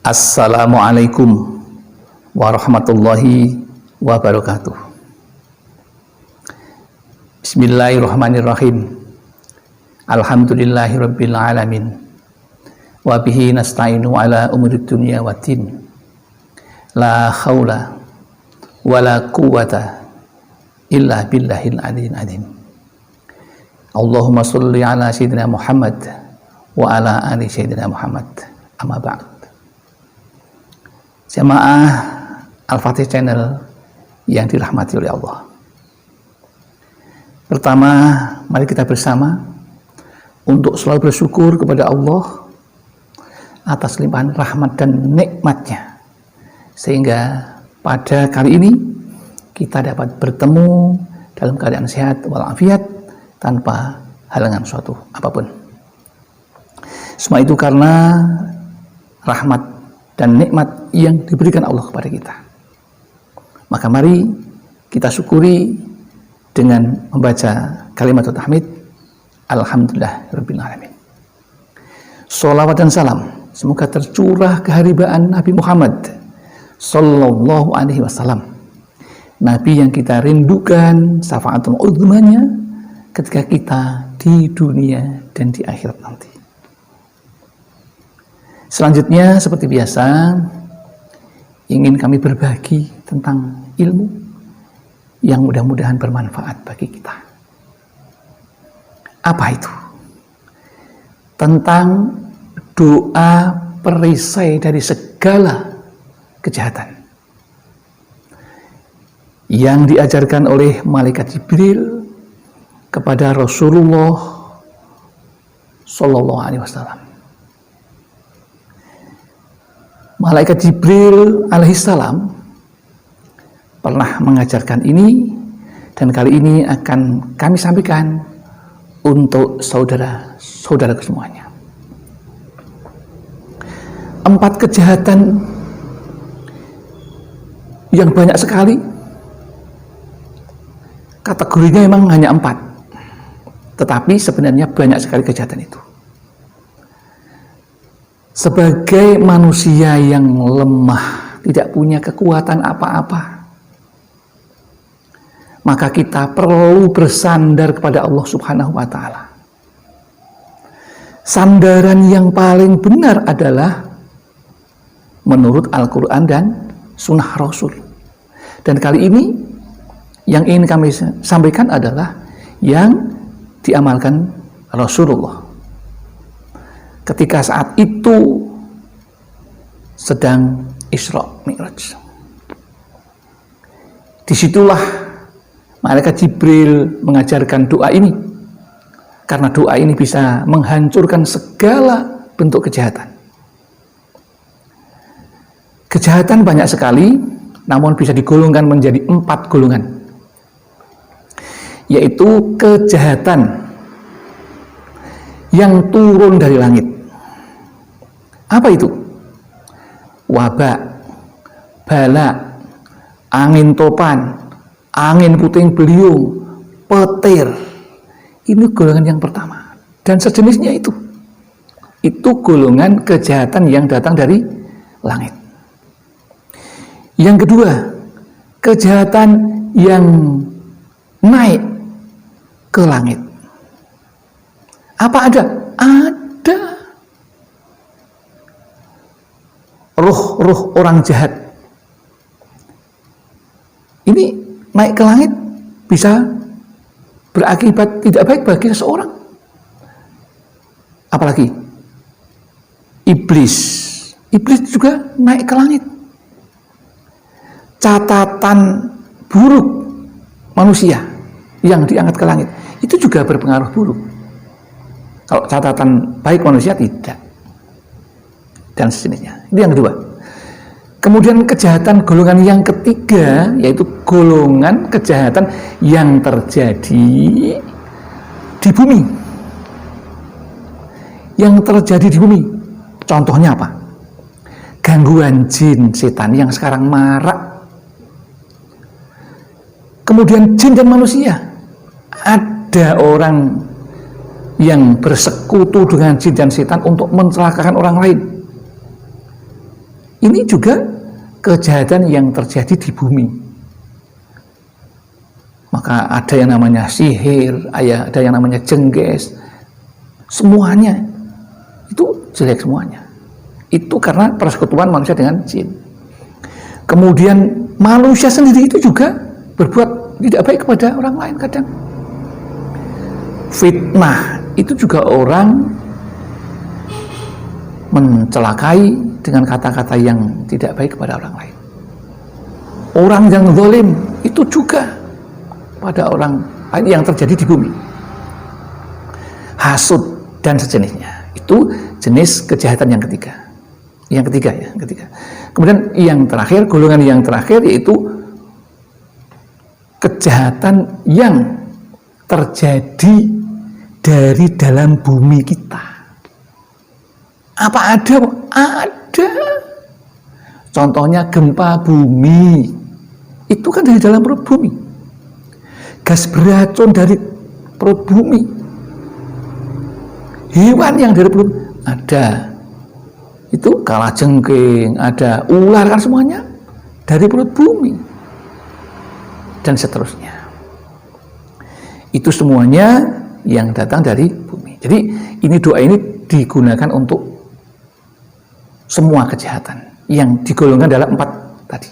Assalamualaikum warahmatullahi wabarakatuh. Bismillahirrahmanirrahim. Alhamdulillahirabbil alamin. Wa bihi nasta'inu ala umurid dunya waddin. La haula wala quwwata illa billahil aliyyil azim. Allahumma sholli ala sayyidina Muhammad wa ala ali sayyidina Muhammad. Amma ba'd. Jamaah Al-Fatih Channel yang dirahmati oleh Allah. Pertama, mari kita bersama untuk selalu bersyukur kepada Allah atas limpahan rahmat dan nikmatnya, sehingga pada kali ini kita dapat bertemu dalam keadaan sehat walafiat tanpa halangan suatu apapun. Semua itu karena rahmat dan nikmat yang diberikan Allah kepada kita. Maka mari kita syukuri dengan membaca kalimat tahmid, Alhamdulillahirabbil alamin. Sholawat dan salam semoga tercurah keharibaan Nabi Muhammad sallallahu alaihi wasallam, Nabi yang kita rindukan syafaatul uzmanya ketika kita di dunia dan di akhirat nanti. Selanjutnya, seperti biasa, ingin kami berbagi tentang ilmu yang mudah-mudahan bermanfaat bagi kita. Apa itu? Tentang doa perisai dari segala kejahatan yang diajarkan oleh malaikat Jibril kepada Rasulullah Sallallahu Alaihi Wasallam. Malaikat Jibril alaihissalam pernah mengajarkan ini, dan kali ini akan kami sampaikan untuk saudara-saudara semuanya. 4 kejahatan yang banyak sekali, kategorinya memang hanya 4, tetapi sebenarnya banyak sekali kejahatan itu. Sebagai manusia yang lemah, tidak punya kekuatan apa-apa, maka kita perlu bersandar kepada Allah Subhanahu wa Ta'ala. Sandaran yang paling benar adalah menurut Al-Quran dan Sunnah Rasul. Dan kali ini yang ingin kami sampaikan adalah yang diamalkan Rasulullah ketika saat itu sedang Isra Mi'raj. Disitulah malaikat Jibril mengajarkan doa ini, karena doa ini bisa menghancurkan segala bentuk kejahatan. Kejahatan banyak sekali, namun bisa digolongkan menjadi 4 golongan, yaitu kejahatan yang turun dari langit. Apa itu? Wabak, bala, angin topan, angin puting beliung, petir. Ini golongan yang pertama, dan sejenisnya itu. Itu golongan kejahatan yang datang dari langit. Yang kedua, kejahatan yang naik ke langit. Apa ada? Ada. Ruh-ruh orang jahat ini naik ke langit, bisa berakibat tidak baik bagi seseorang. Apalagi iblis. Iblis juga naik ke langit. Catatan buruk manusia yang diangkat ke langit itu juga berpengaruh buruk. Kalau catatan baik manusia tidak, dan sejenisnya. Itu yang kedua. Kemudian kejahatan golongan yang ketiga, yaitu golongan kejahatan yang terjadi di bumi. Yang terjadi di bumi, contohnya apa? Gangguan jin, setan yang sekarang marak. Kemudian jin dan manusia. Ada orang yang bersekutu dengan jin dan setan untuk mencelakakan orang lain. Ini juga kejahatan yang terjadi di bumi. Maka ada yang namanya sihir, ada yang namanya jengges, semuanya itu jelek semuanya. Itu karena persekutuan manusia dengan jin. Kemudian manusia sendiri itu juga berbuat tidak baik kepada orang lain kadang. Fitnah itu juga orang mencelakai dengan kata-kata yang tidak baik kepada orang lain. Orang yang zalim itu juga pada orang lain yang terjadi di bumi. Hasud dan sejenisnya. Itu jenis kejahatan yang ketiga. Yang ketiga. Kemudian yang terakhir, golongan yang terakhir yaitu kejahatan yang terjadi dari dalam bumi kita. Apa ada? Ada. Contohnya gempa bumi. Itu kan dari dalam perut bumi. Gas beracun dari perut bumi. Hewan yang dari perut ada. Itu kalajengking, ada ular, kan semuanya dari perut bumi. Dan seterusnya. Itu semuanya yang datang dari bumi. Jadi ini doa ini digunakan untuk semua kejahatan yang digolongkan dalam 4 tadi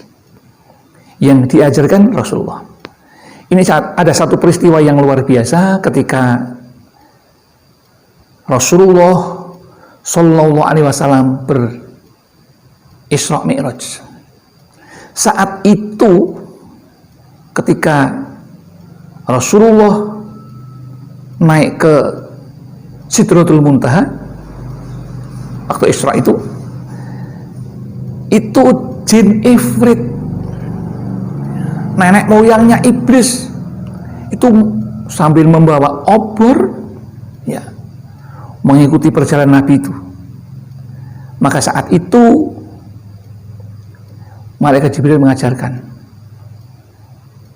yang diajarkan Rasulullah. Ini ada satu peristiwa yang luar biasa ketika Rasulullah Shallallahu Alaihi Wasallam berisra Mi'raj. Saat itu ketika Rasulullah naik ke Sidratul Muntaha waktu Isra itu jin ifrit, nenek moyangnya iblis itu sambil membawa obor ya mengikuti perjalanan Nabi itu. Maka saat itu Malaikat Jibril mengajarkan.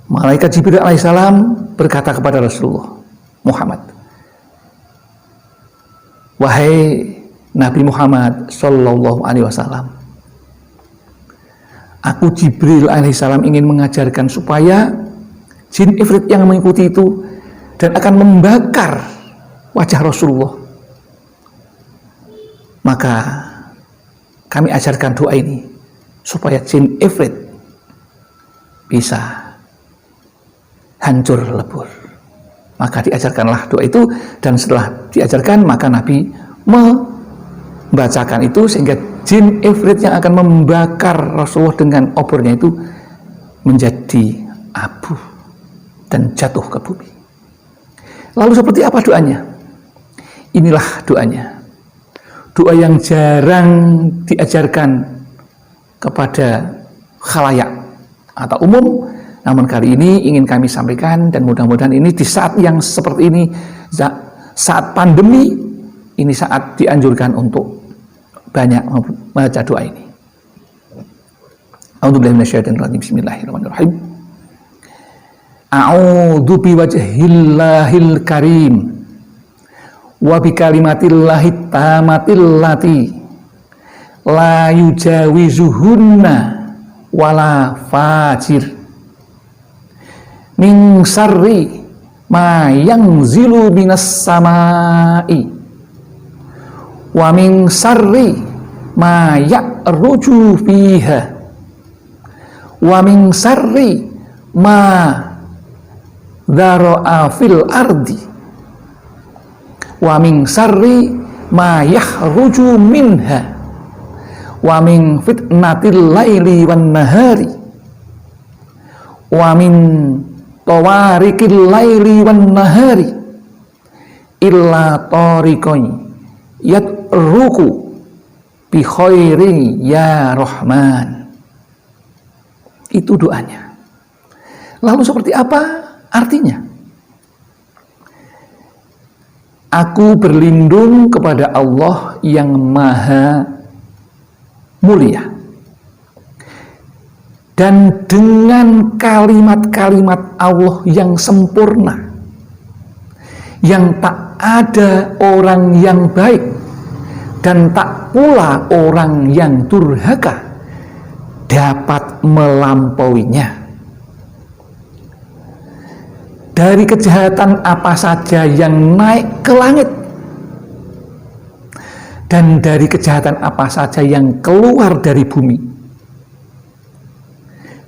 Malaikat Jibril alaihissalam berkata kepada Rasulullah Muhammad, wahai Nabi Muhammad Sallallahu Alaihi Wasallam, aku Jibril alaihissalam ingin mengajarkan supaya jin ifrit yang mengikuti itu dan akan membakar wajah Rasulullah. Maka kami ajarkan doa ini supaya jin ifrit bisa hancur lebur. Maka diajarkanlah doa itu, dan setelah diajarkan maka Nabi membacakan itu sehingga jin ifrit yang akan membakar Rasulullah dengan obornya itu menjadi abu dan jatuh ke bumi. Lalu seperti apa doanya? Inilah doanya. Doa yang jarang diajarkan kepada khalayak atau umum, namun kali ini ingin kami sampaikan, dan mudah-mudahan ini di saat yang seperti ini, saat pandemi, ini saat dianjurkan untuk banyak membaca doa ini. A'udzubillahi minasyaitonir rajim. Bismillahirrahmanirrahim. A'udzu biwajhillahil karim wa bikalimatillahi tamatillati la yujawizuhunna wala fajir min sarri ma yanzilu minas samai wa min sarri ma ya'ruju fiha wa min sarri ma dhara'a fil ardi wa min sarri ma yahruju minha wa min fitnatil laili wan nahari wa min tawarikil laili wan nahari illa tariqai yatruku bi khairin ya Rahman. Itu doanya. Lalu seperti apa artinya? Aku berlindung kepada Allah yang maha mulia, dan dengan kalimat-kalimat Allah yang sempurna, yang tak ada orang yang baik dan tak pula orang yang durhaka dapat melampauinya. Dari kejahatan apa saja yang naik ke langit, dan dari kejahatan apa saja yang keluar dari bumi,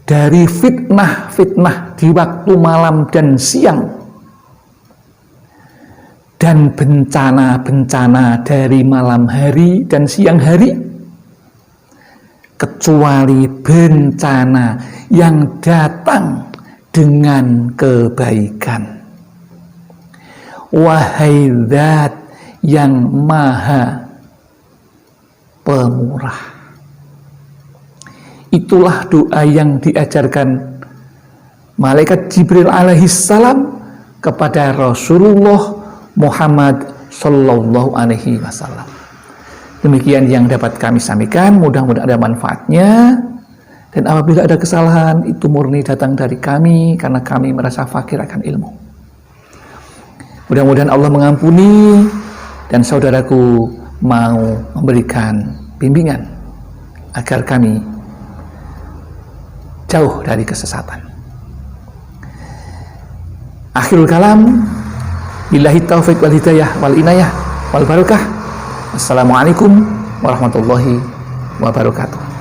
dari fitnah-fitnah di waktu malam dan siang, dan bencana-bencana dari malam hari dan siang hari, kecuali bencana yang datang dengan kebaikan. Wahai Zat yang maha pemurah. Itulah doa yang diajarkan malaikat Jibril alaihissalam kepada Rasulullah Muhammad sallallahu alaihi wasallam. Demikian yang dapat kami sampaikan, mudah-mudahan ada manfaatnya. Dan apabila ada kesalahan, itu murni datang dari kami, karena kami merasa fakir akan ilmu. Mudah-mudahan Allah mengampuni, dan saudaraku mau memberikan bimbingan, agar kami jauh dari kesesatan. Akhirul kalam, billahi taufiq wal hidayah wal inayah wal barakah. Assalamualaikum warahmatullahi wabarakatuh.